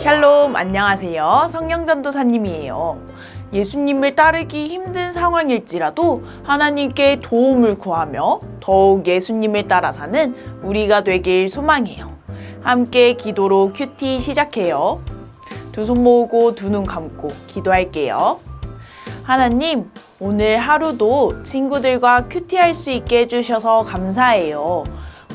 샬롬, 안녕하세요. 성령전도사님이에요. 예수님을 따르기 힘든 상황일지라도 하나님께 도움을 구하며 더욱 예수님을 따라 사는 우리가 되길 소망해요. 함께 기도로 큐티 시작해요. 두 손 모으고 두 눈 감고 기도할게요. 하나님, 오늘 하루도 친구들과 큐티할 수 있게 해주셔서 감사해요.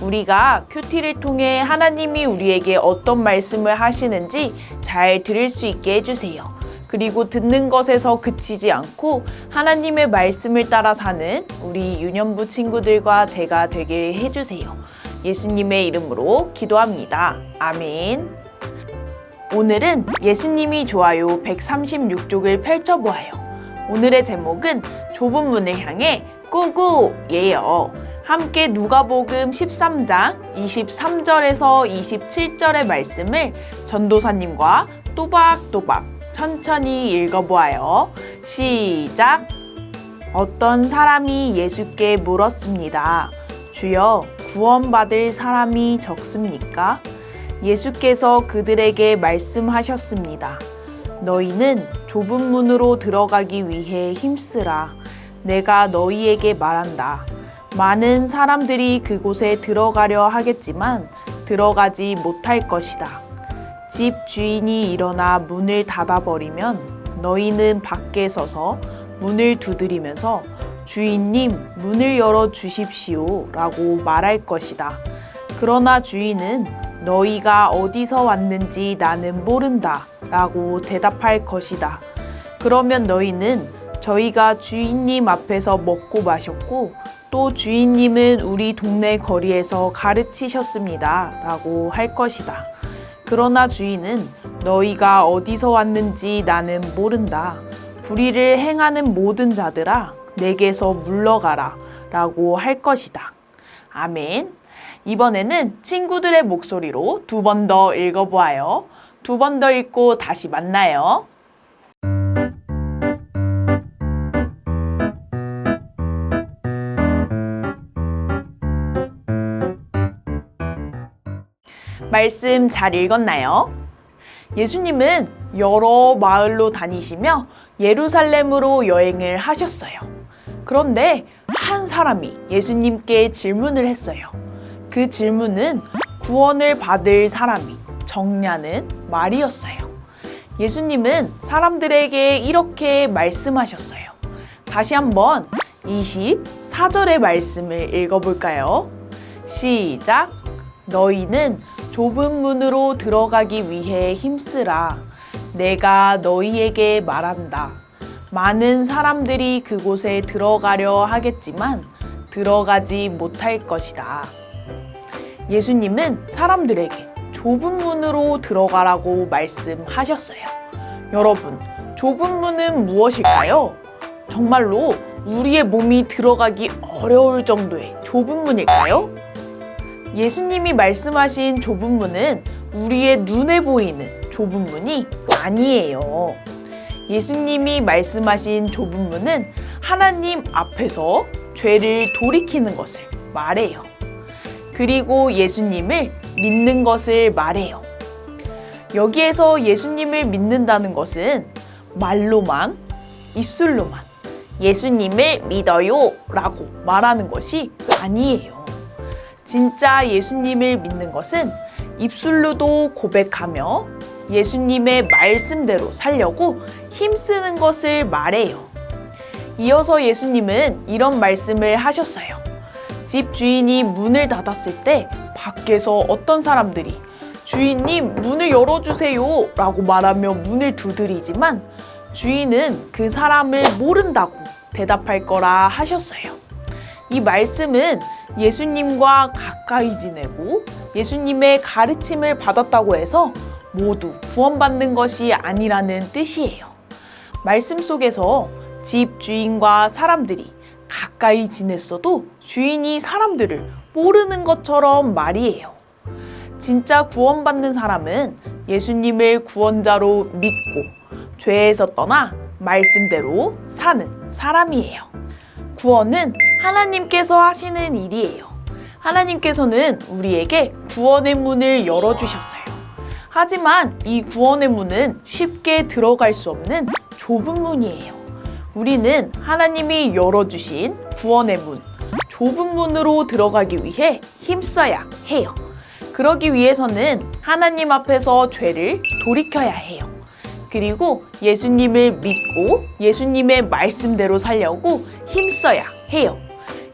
우리가 큐티를 통해 하나님이 우리에게 어떤 말씀을 하시는지 잘 들을 수 있게 해주세요. 그리고 듣는 것에서 그치지 않고 하나님의 말씀을 따라 사는 우리 유년부 친구들과 제가 되게 해주세요. 예수님의 이름으로 기도합니다. 아멘. 오늘은 예수님이 좋아요 136쪽을 펼쳐보아요. 오늘의 제목은 좁은 문을 향해 꾸꾸예요. 함께 누가복음 13장 23절에서 27절의 말씀을 전도사님과 또박또박 천천히 읽어보아요. 시작! 어떤 사람이 예수께 물었습니다. 주여, 구원받을 사람이 적습니까? 예수께서 그들에게 말씀하셨습니다. 너희는 좁은 문으로 들어가기 위해 힘쓰라. 내가 너희에게 말한다. 많은 사람들이 그곳에 들어가려 하겠지만 들어가지 못할 것이다. 집 주인이 일어나 문을 닫아버리면 너희는 밖에 서서 문을 두드리면서 주인님, 문을 열어 주십시오 라고 말할 것이다. 그러나 주인은 너희가 어디서 왔는지 나는 모른다 라고 대답할 것이다. 그러면 너희는 저희가 주인님 앞에서 먹고 마셨고 또 주인님은 우리 동네 거리에서 가르치셨습니다 라고 할 것이다. 그러나 주인은 너희가 어디서 왔는지 나는 모른다. 불의를 행하는 모든 자들아 내게서 물러가라 라고 할 것이다. 아멘. 이번에는 친구들의 목소리로 두 번 더 읽어보아요. 두 번 더 읽고 다시 만나요. 말씀 잘 읽었나요? 예수님은 여러 마을로 다니시며 예루살렘으로 여행을 하셨어요. 그런데 한 사람이 예수님께 질문을 했어요. 그 질문은 구원을 받을 사람이 정냐는 말이었어요. 예수님은 사람들에게 이렇게 말씀하셨어요. 다시 한번 24절의 말씀을 읽어볼까요? 시작! 너희는 좁은 문으로 들어가기 위해 힘쓰라. 내가 너희에게 말한다. 많은 사람들이 그곳에 들어가려 하겠지만 들어가지 못할 것이다. 예수님은 사람들에게 좁은 문으로 들어가라고 말씀하셨어요. 여러분, 좁은 문은 무엇일까요? 정말로 우리의 몸이 들어가기 어려울 정도의 좁은 문일까요? 예수님이 말씀하신 좁은 문은 우리의 눈에 보이는 좁은 문이 아니에요. 예수님이 말씀하신 좁은 문은 하나님 앞에서 죄를 돌이키는 것을 말해요. 그리고 예수님을 믿는 것을 말해요. 여기에서 예수님을 믿는다는 것은 말로만, 입술로만 예수님을 믿어요 라고 말하는 것이 아니에요. 진짜 예수님을 믿는 것은 입술로도 고백하며 예수님의 말씀대로 살려고 힘쓰는 것을 말해요. 이어서 예수님은 이런 말씀을 하셨어요. 집 주인이 문을 닫았을 때 밖에서 어떤 사람들이 주인님 문을 열어주세요 라고 말하며 문을 두드리지만 주인은 그 사람을 모른다고 대답할 거라 하셨어요. 이 말씀은 예수님과 가까이 지내고 예수님의 가르침을 받았다고 해서 모두 구원받는 것이 아니라는 뜻이에요. 말씀 속에서 집 주인과 사람들이 가까이 지냈어도 주인이 사람들을 모르는 것처럼 말이에요. 진짜 구원받는 사람은 예수님을 구원자로 믿고 죄에서 떠나 말씀대로 사는 사람이에요. 구원은 하나님께서 하시는 일이에요. 하나님께서는 우리에게 구원의 문을 열어주셨어요. 하지만 이 구원의 문은 쉽게 들어갈 수 없는 좁은 문이에요. 우리는 하나님이 열어주신 구원의 문, 좁은 문으로 들어가기 위해 힘써야 해요. 그러기 위해서는 하나님 앞에서 죄를 돌이켜야 해요. 그리고 예수님을 믿고 예수님의 말씀대로 살려고 힘써야 해요.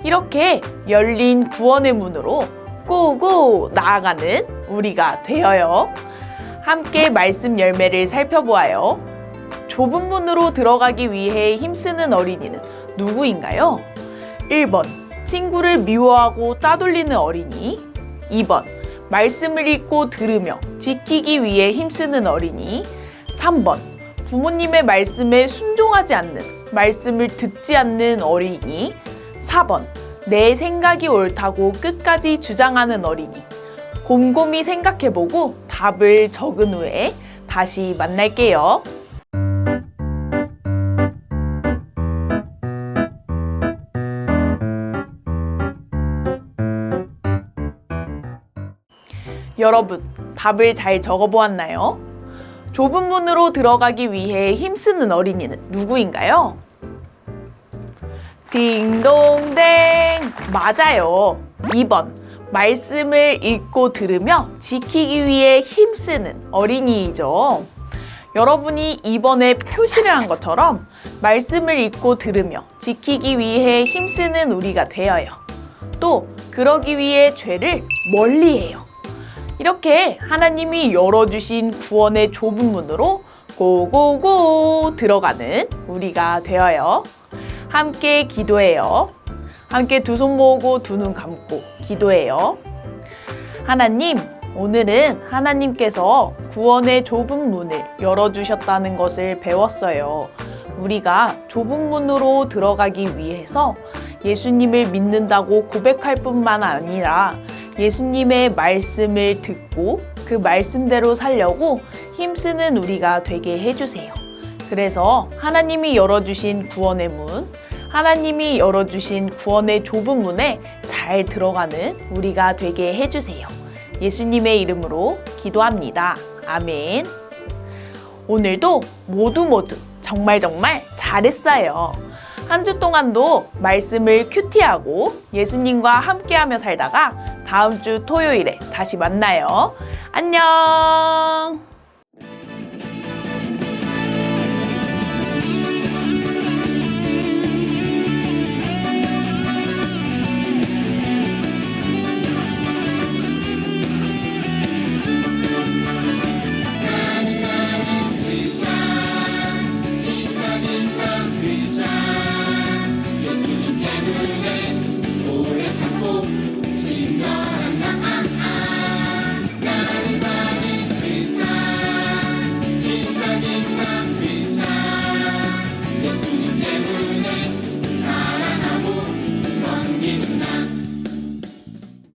이렇게 열린 구원의 문으로 고고 나아가는 우리가 되어요. 함께 말씀 열매를 살펴보아요. 좁은 문으로 들어가기 위해 힘쓰는 어린이는 누구인가요? 1번, 친구를 미워하고 따돌리는 어린이. 2번, 말씀을 읽고 들으며 지키기 위해 힘쓰는 어린이. 3번, 부모님의 말씀에 순종하지 않는, 말씀을 듣지 않는 어린이. 4번, 내 생각이 옳다고 끝까지 주장하는 어린이. 곰곰이 생각해보고 답을 적은 후에 다시 만날게요. 여러분, 답을 잘 적어보았나요? 좁은 문으로 들어가기 위해 힘쓰는 어린이는 누구인가요? 딩동댕! 맞아요. 2번, 말씀을 읽고 들으며 지키기 위해 힘쓰는 어린이이죠. 여러분이 2번에 표시를 한 것처럼 말씀을 읽고 들으며 지키기 위해 힘쓰는 우리가 되어요. 또 그러기 위해 죄를 멀리해요. 이렇게 하나님이 열어주신 구원의 좁은 문으로 고고고 들어가는 우리가 되어요. 함께 기도해요. 함께 두 손 모으고 두 눈 감고 기도해요. 하나님, 오늘은 하나님께서 구원의 좁은 문을 열어주셨다는 것을 배웠어요. 우리가 좁은 문으로 들어가기 위해서 예수님을 믿는다고 고백할 뿐만 아니라 예수님의 말씀을 듣고 그 말씀대로 살려고 힘쓰는 우리가 되게 해주세요. 그래서 하나님이 열어주신 구원의 문, 하나님이 열어주신 구원의 좁은 문에 잘 들어가는 우리가 되게 해주세요. 예수님의 이름으로 기도합니다. 아멘. 오늘도 모두 정말 잘했어요. 한 주 동안도 말씀을 큐티하고 예수님과 함께하며 살다가 다음 주 토요일에 다시 만나요. 안녕.